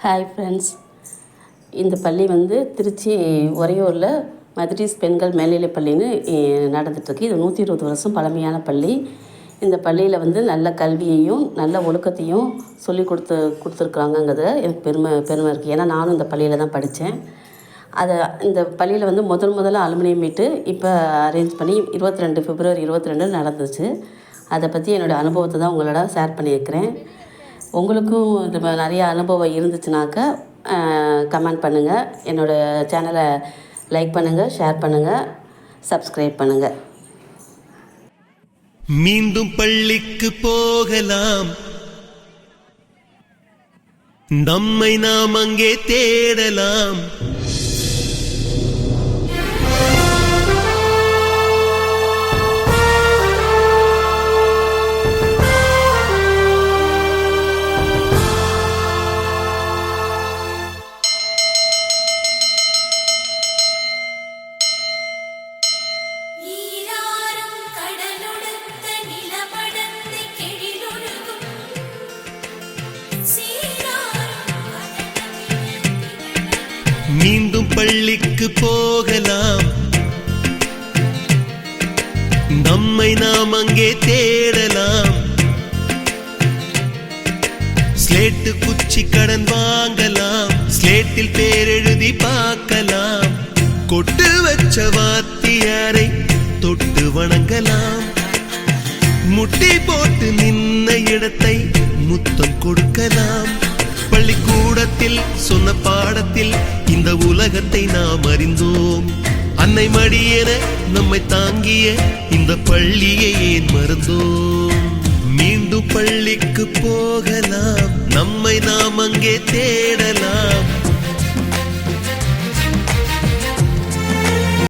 Hi friends, இந்த பள்ளி வந்து திருச்சி உறையூரில் மதுரிஸ் பெண்கள் மேல்நிலைப் பள்ளின்னு நடந்துகிட்ருக்கு. இது 120 வருஷம் பழமையான பள்ளி. இந்த பள்ளியில் வந்து நல்ல கல்வியையும் நல்ல ஒழுக்கத்தையும் சொல்லி கொடுத்துருக்குறாங்கங்கிறதுல எனக்கு பெருமை இருக்குது. ஏன்னா நானும் இந்த பள்ளியில் தான் படித்தேன். இந்த பள்ளியில் வந்து முதல்ல அலுமினிய மீட்டு இப்போ அரேஞ்ச் பண்ணி 22 பிப்ரவரி 22 நடந்துச்சு. அதை பற்றி என்னோடய அனுபவத்தை தான் உங்களோட ஷேர் பண்ணியிருக்கிறேன். உங்களுக்கும் இது நிறைய அனுபவம் இருந்துச்சுனாக்கா கமெண்ட் பண்ணுங்கள். என்னோடய சேனலை லைக் பண்ணுங்கள், ஷேர் பண்ணுங்கள், சப்ஸ்கிரைப் பண்ணுங்கள். மீண்டும் பள்ளிக்கு போகலாம், நம்மை நாம் அங்கே தேடலாம். மீண்டும் பள்ளிக்கு போகலாம், நம்மை நாம் அங்கே தேடலாம். ஸ்லேட்டு குச்சி கடன் வாங்கலாம், ஸ்லேட்டில் பேரெழுதி பார்க்கலாம். கொட்டு வச்ச வாத்தியாரை தொட்டு வணங்கலாம். முட்டி போட்டு நின்ன இடத்தை முத்தம் கொடுக்கலாம். பள்ளிக்கூடத்தில் சொன்ன பாடத்தில் இந்த உலகத்தை நாம் அறிந்தோம். அன்னை மடியென நம்மை தாங்கிய இந்த பள்ளியை ஏன் மறந்தோம்? மீண்டும் பள்ளிக்கு போகலாம், நம்மை நாம் அங்கே தேட